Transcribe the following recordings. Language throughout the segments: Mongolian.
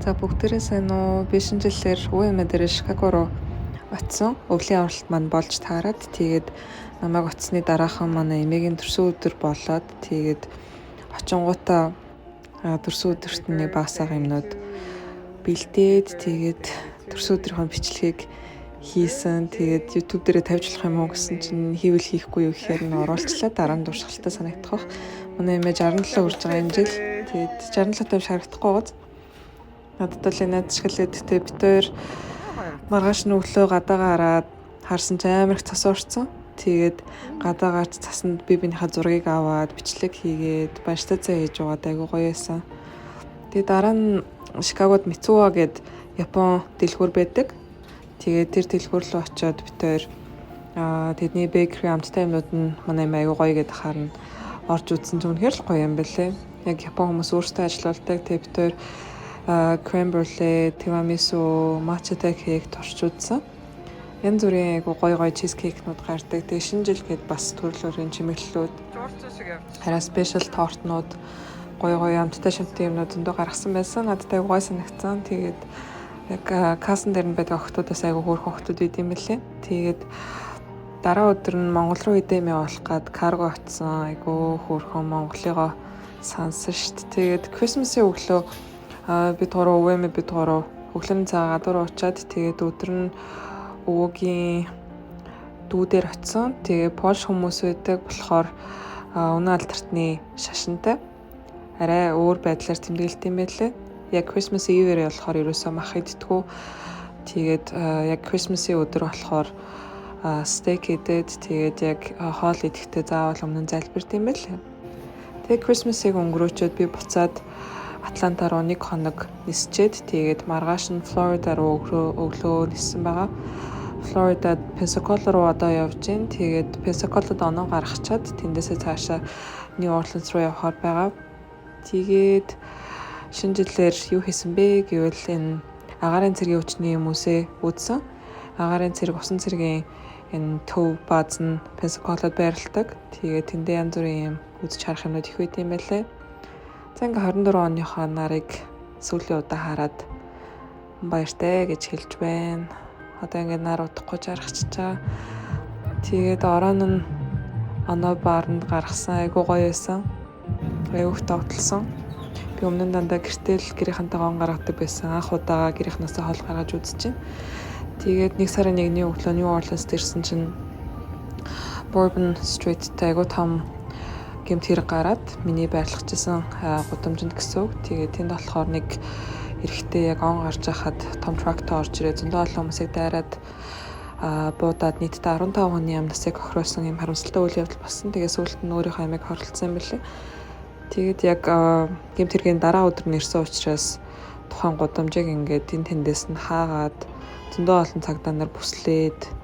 За бүгдээрээ сайн уу? Би шинэ жилээр УМ дээр Шикаго руу очсон. Өвлийн авралт маань болж таарад тэгээд намайг утасны дараахан манай эмээгийн төрсөн өдөр болоод тэгээд очингуудаа төрсөн өдөрт нэг багасаа юмнууд бэлдээд тэгээд төрсөн өдрийнхөө бичлэгийг хийсэн. Тэгээд YouTube дээрээ тавьж болох юм уу гэсэн чинь хийвэл хийхгүй юу гэхээр нь оруулчлаа. Дараа нь дуршилтаа санагдах. Манай эмээ 67 хүрж байгаа энэ жил. Тэгээд 67 тавьж харагдахгүй гоц. Надад л энэ ашиглаад тэ бид хоёр маргааш нь өглөө гадаагаа хараад харсан ч амар их цас орсон. Тэгээд гадаагаарч цаснд бибинийхээ зургийг аваад бичлэг хийгээд баяртайцаа хийж яваад айгуу гоё байсан. Тэгээд дараа нь Шикагод Мицуа гээд Япон дэлгүүр байдаг. Тэгээд тэр дэлгүүр рүү очиод бид хоёр тэдний бэкери амттай юмнууд нь манай юм айгуу гоё гэдээ харна орж үзсэн ч үнэхээр л гоё юм байлээ. Яг Япон хүмүүс өөрсдөө ажиллаулдаг. Тэгээд бид хоёр крем брюле, тирамису, матчатай кейк турш үзсэн. Янз бүрийн айгуу гоё чизкейкнууд гардаг. Тэгээ шинэ жил гээд бас төрлөөрийн чимэглэлүүд, хараа спешиал тортнууд, гоё амттай шимтэн юмнууд зөндөө гаргасан байсан. Надад айгуу гоё санагдсан. Тэгээд яг кассан дээр нь байдаг охтуудаас айгуу хөөрхөн охтууд байд юм лээ. Тэгээд дараа өдөр нь Монгол руу идэм явуулах гад карго очсон. Айгуу хөөрхөн Монголыгоо сансан штт. Тэгээд Christmas-ийн өглөө бид гурав өглөөний цагаа гадуур уучаад тэгээд өдөр нь өвөгийн дүүдээр очисон. Тэгээ Польш хүмүүс байдаг болохоор өнөө алдартны шашинтай арай өөр байдлаар тэмдэглэт юм байлээ. Яг Christmas Eve-ээр болохоор ерөөсөө мах идтгүү. Тэгээд яг Christmas-ийн өдөр болохоор стейк идээд тэгээд яг хоол идэхдээ заавал өмнө нь залбирт юм байлээ. Тэгээд Christmas-ийг өнгөрөөчөөд би буцаад Атланта руу 1 хоног нисчээд тэгээд маргааш нь Флорида руу өглөө ниссэн байгаа. Флоридад Пенсакола руу одоо явж гин. Тэгээд Пенсаколад оноо гаргачаад тэндээсээ цаашаа Нью Орлеанс руу явахаар байгаа. Тэгээд шинэ жилээр юу хийсэн бэ гэвэл энэ агаарын цэргийн хүчний хүмүүсээ үзсэн. Агаарын цэрэг усан цэргийн энэ төв бааз нь Пенсаколад байрладаг. Тэгээд тэндээ янз бүрийн юм үзэж харах юмнууд их байт юм байлээ. За ингээ 24 оныхоо нарыг сүүлийн удаа хараад баяртай гэж хэлж байна. Одоо ингээ нар удахгүй жаргачж байгаа. Тэгээд орон нь оноо баарнд гаргасан айгуу гоё байсан. Айгуух тогтолсон. Би өмнө нь дандаа гэртэл гэрийнхэнтэйгээ он гаргадаг байсан. Анх удаага гэрийнхнээсээ хол гаргаж үзэж байна. Тэгээд 1 сарын 1-ний өглөө Нью Орлеанс ирсэн чинь Bourbon Street-тэй айгуу том гэмт хэрэг гараад миний байрлахжсэн гудамжинд гэсэн үг. Тэгээд тэнд болохоор нэг эрэхтэй яг он гарч байхад том трактор орж ирээ зөндөө олон хүмүүсийг дайраад буудаад нийтдээ 15 хүний амнасыг охируулсан юм харамсалтай үйл явдал болсон. Тэгээд сүүлд нь өөрийнхөө амийг хорлцсон юм билээ. Тэгээд яг гэмт хэргийн дараа өдөр нь ирсэн учраас тухайн гудамжийг ингээд тэндээс нь хаагаад зөндөө олон цагдаа нар бүслээд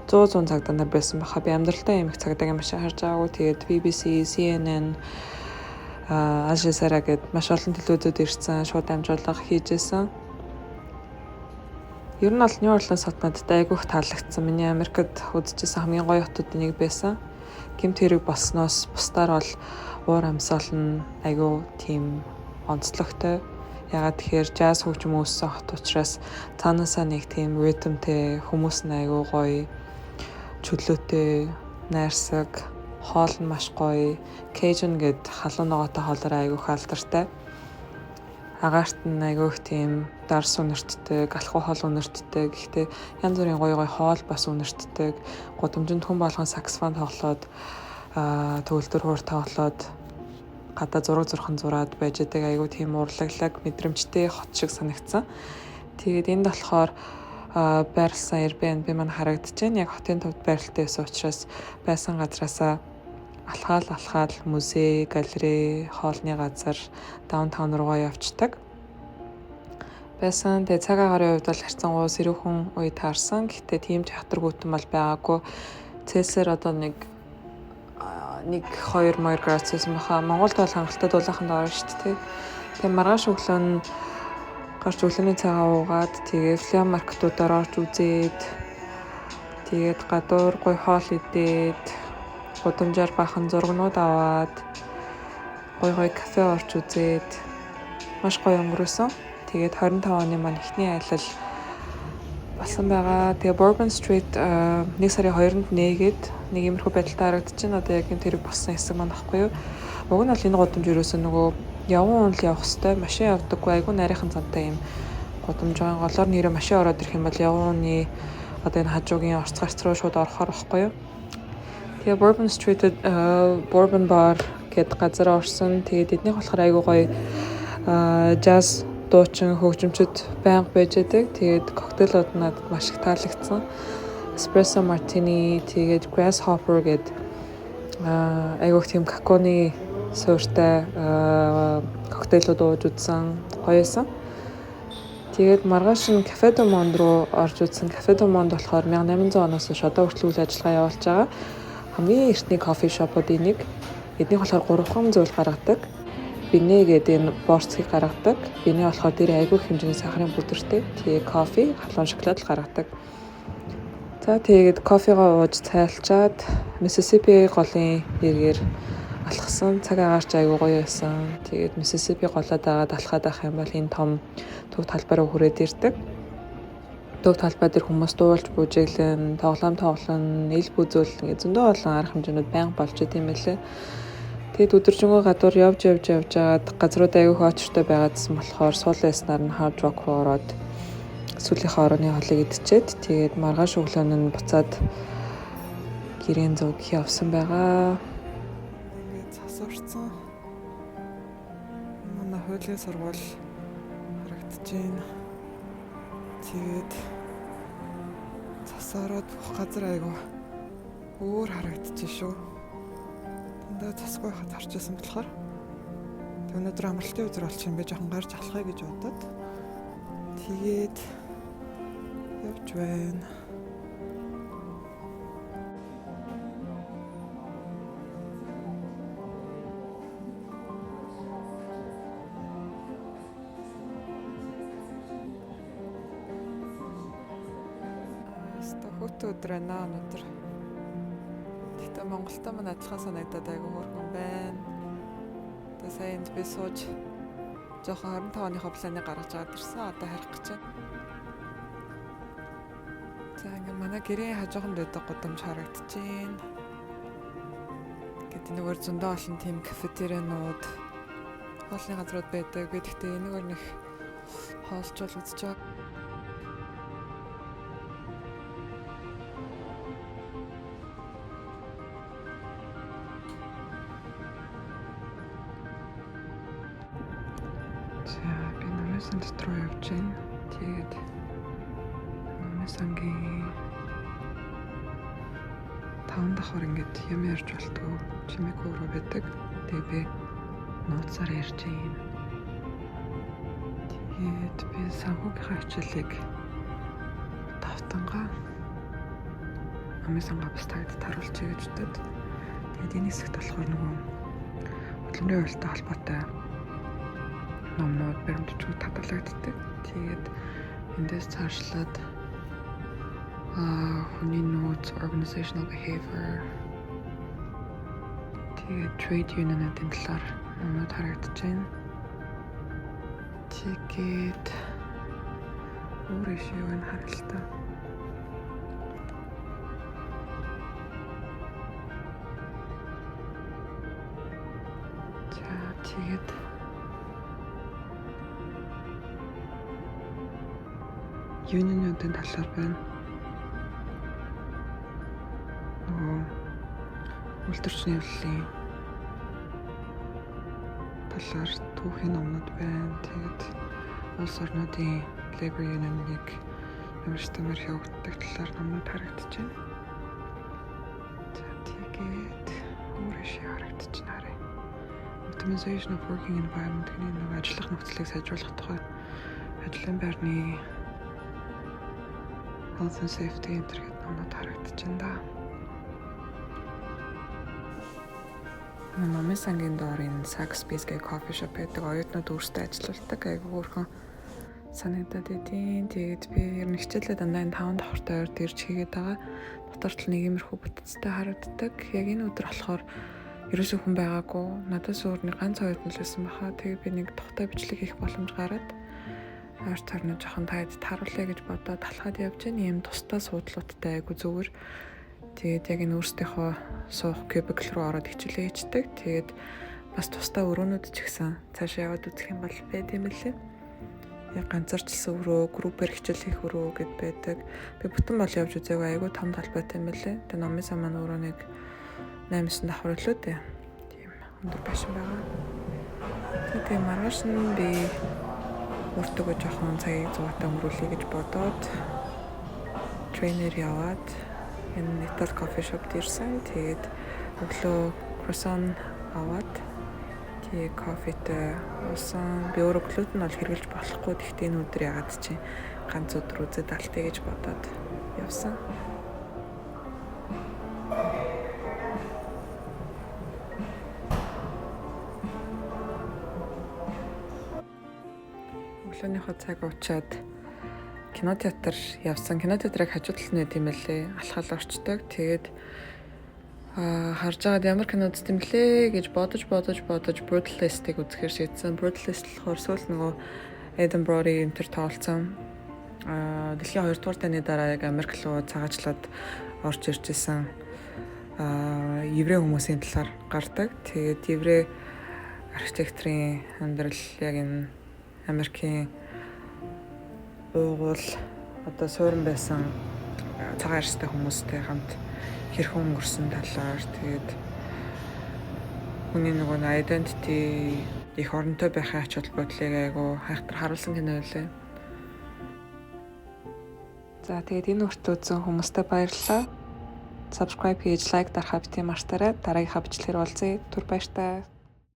100 цагдаа нар байсан баха. Би амьдралдаа юм их цагдаагийн машин харж байгаагүй. Тэгээд BBC, CNN, Al Jazeera гээд маш олон телевизүүд ирсэн, шууд амжуулга хийжсэн. Ер нь бол Нью Орлеанс хот надад айгүйх таалагдсан. Миний Америкт үзчихсэн хамгийн гоё хотуудын нэг байсан. Гэмт хэрэг болсноос бусдаар бол уур амьсгал нь айгүй тийм онцлогтой. Ягаад тэгэхээр jazz хөгжим үүссэн хот учраас цаанаасаа нэг тийм ритмтэй хүмүүс нь айгүй гоё, чөлөөтэй, найрсаг, хоол нь маш гоё. Cajun гээд халуун ногоотой хоолоор айгүйх алдартай. Агаарт нь айгүйх тийм дарс үнэртдэг, алхуу хоол үнэртдэг. Гэхдээ янз бүрийн гоё хоол бас үнэртдэг. Гудамжинд хүн болгон саксофон тоглоод төгөлдөр хуур тоглоод гадаа зурхан зураад байж байгаа айгүй тийм урлаглаг мэдрэмжтэй хот шиг санагдсан. Тэгээд энд болохоор байрласан Airbnb маань харагдаж байна. Яг хотын төвд байрлалтай байсан учраас байсан газраасаа алхаал музей, галерей, хоолны газар, даунтаун руугаа явцдаг. Байсан. Тэгээ цаг агарын хувьд бол харьцангуй сэрүүхэн үе таарсан. Гэхдээ тийм чатаргуутан бол байгаагүй. Цельсээр одоо нэг 1-2 градус баха. Монголд бол хангалттай дулааханд орно шүү дээ. Тэгээ маргааш өглөө нь гарч өглөөний цагаа уугаад тэгээ флям маркетуудаар орж үзээд тэгээд гадуур гоё хоол идээд гудамжаар бахан зургнууд аваад гоё кафе орж үзээд маш гоё өнгөрөөсөн. Тэгээд 25 оны маань эхний аялал болсон байгаа. Тэгээ Bourbon Street 1 сарын 2-нд нээгээд нэг иймэрхүү байдалтай харагдаж байна. Одоо яг энэ тэр болсон хэсэг маань ахгүй юу. Уг нь бол энэ гудамж ерөөсөө нөгөө явган үйл явах хэвээр машин явдаггүй айгүй нарийнхан зантай юм гудамж байгаа. Голоор нэрээ машин ороод ирэх юм бол явган үний одоо энэ хажуугийн орц гарц руу шууд орохоор байхгүй юу. Тэгээ Bourbon Street Bourbon Bar гэдэг газар орсон. Тэгээд эднийх болохоор айгүй гоё jazz дуучин хөгжимчд байнга байж байдаг. Тэгээд коктейлууд надад маш их таалагдсан. Espresso Martini, тэгээд Grasshopper гэдэг айгүй тийм каконы суурьтай коктейлууд ууж үзсэн. Гоёсэн. Тэгээд маргааш нь Cafe du Monde руу орж үзсэн. Cafe du Monde болохоор 1800 оноос хойш одоо хүртэл үйл ажиллагаа явуулж байгаа. Хамгийн эртний кофе шопуудын нэг. Эднийх болохоор 3 зүйл гаргадаг. Бинэ гэдэг энэ борцгийг гаргадаг. Бинэ болохоор дээр айгүй хэмжээний сахарын бүдэртэй. Тэгээ кофе, халуун шоколад л гаргадаг. За тэгээд кофегоо ууж цайлчаад Mississippi голын эргээр алхсан. Цаг агаарч айгүй гоё байсан. Тэгээд Mississippi голоо дагаад алхаад авах юм бол энэ том төв талбай руу хүрээд ирдэг. Төв талбай дээр хүмүүс дуулж бүжиглэн, тоглоом, ил бүзүүл ингээ зөндөө олон арга хэмжээнүүд байнга болж идэм байлээ. Тэгэд өдөржингөө гадуур явж аваад газрууд аягүй хоочтой байгаадсан болохоор суул байснаар нь Hard Rock руу ороод сүүлийнхээ орооны хоолыг идчихэд тэгээд маргааш өглөө нь буцаад гэрийн зүг явсан байгаа. Ингээд засварсан. Манай хуулийн сургууль харагдаж байна. Тэгээд засаараад бүх газар аягүй өөр харагдаж шүү. Дандаа засгүй хад харчихсан болохоор өнөөдөр амралтын өдөр болчих юм бэ, жоохон гарч алхая гэж бодоод тэгээд явж байна. Хөтө өдөр байна өнөөдөр. Тэгтээ Монголтой мань адилхан санагдаад айгүй хөөрхөн байна. Тэгээ сайн би сууж жоохон 25 оныхоо планыг гаргаж аваад ирсэн. Одоо харих гэж байна. За ингээ манай гэрийн хажууханд байдаг гудамж харагдаж байна. Гэт нэгээр зөндөө олон тийм кафетерианууд, хоолны газрууд байдаг. Би тэгтээ энэгээр нэг хоолжуул үзэж байгаа. Би намайсан дотор явж байна. Тэгээд намайсангийн 5 давхар ингээд юм ярьж болтгоо чимээгүй рүү байдаг. Тэгээд би нууцаар ярьж байна. Тэгээд би санхүүгийнхаа хичээлийг давтангаа намайсангаа бас тагд таруулчих гэж бодод. Тэгээд энэ хэсэгт болохоор нөгөө хөдөлмөрийн уялдаа холбоотой номнууд баримтчууд таталагддаг. Тэгээд эндээс цаашлаад хүний нууц, organizational behavior, тэгээд trade union-ийн талаар номнууд харагдаж байна. Тэгээд өөр ишүү энэ харалтаа. За тэгээд юунуудын талаар байна. Үйлдвэрчний явдлын талаар түүхийн номнууд байна. Тэгээд улс орнуудын labor union-ыг ямар ч тамаар явагддаг талаар номнууд харагдаж байна. За тэгээд өөр шээ харагдаж байна. Optimization of working environment гэний нэг ажиллах нөхцөлийг сайжруулах тухай ажлын байрны health and safety гэдэг номнууд харагдаж байна да. Номын сангийн доор энэ Sax Space гэх кофе шоп гэдэг оюутнууд өөрсдөө ажиллаулдаг айгүй хөөрхөн санагдаад идэв. Тэгээд би ер нь хичээлээ дандаа энэ 5 давхартай ойрд ирж хийгээд байгаа. Доторт л нэг иймэрхүү бүтцтэй харагддаг. Яг энэ өдөр болохоор ерөөсөө хүн байгаагүй. Надаас өөр нэг ганц оюутан л байсан баха. Тэгээд би нэг тухтай бичлэг хийх боломж гараад Хойш тарна жоохон тааруулъя гэж бодоод талхаад явж байна. Ийм тусдаа суудлуудтай айгу зүгээр. Тэгээд яг энэ өөрсдийнхөө суух кубикл руу ороод хичээлээ хийдэг. Тэгээд бас тусдаа өрөөнүүд ч гэсэн цаашаа яваад үзэх юм бол байд юм лээ. Яг ганцаарчлсан өрөө, группээр хичээл хийх өрөө гэд байдаг. Би бүтэн бол явж үзээгүй, айгу том талбайтай юм лээ. Тэгээд номын сан маань өрөө нэг 8-9 давхар лөө дээ. Тийм өндөр байшин байгаа. Тэгээд маргааш нь би өөртөө жоохон цагийг зугатаа өнгөрүүлье гэж бодоод трейнер яваад энэ Итали кофе шопд ирсэн. Тэгээд өглөө круассан аваад тэгээ кофетэй уусан. Би өөрөө глютен бол хэрглэж болохгүй. Гэхдээ энэ өдөр ягаад чи ганц өдөр үзээд алтъя гэж бодоод явсан. Өглөөнийхөө цаг уучаад кинотеатр явсан. Кинотеатрыг хажуу талд нь тийм байлээ. Алхаал орчдөг. Тэгээд харж байгаад ямар кино үзт юм лээ гэж бодож Brutalist-ыг үзэхээр шийдсэн. Brutalist болохоор сүүл нөгөө Adam Brody энтер тоолцсон. Дэлхийн 2 дугаар дайны дараа яг Америк руу цагаачлаад орж ирж исэн еврей хүмүүсийн талаар гардаг. Тэгээд еврей архитекторын амьдрал яг энэ Америкийн уугуул одоо суурин байсан цагаан арьстай хүмүүстэй хамт хэрхэн өнгөрсөн талаар тэгээд хүний нөгөө identity их оронтой байхын ач холбогдлыг айгу хайхтар харуулсан кино байлаа. За тэгээд энэ хүртэл үзсэн хүмүүстээ баярлалаа. Subscribe хийж лайк дарахаа бити мартаарай. Дараагийн хавчлахэр уулзъя. Түр баяртай.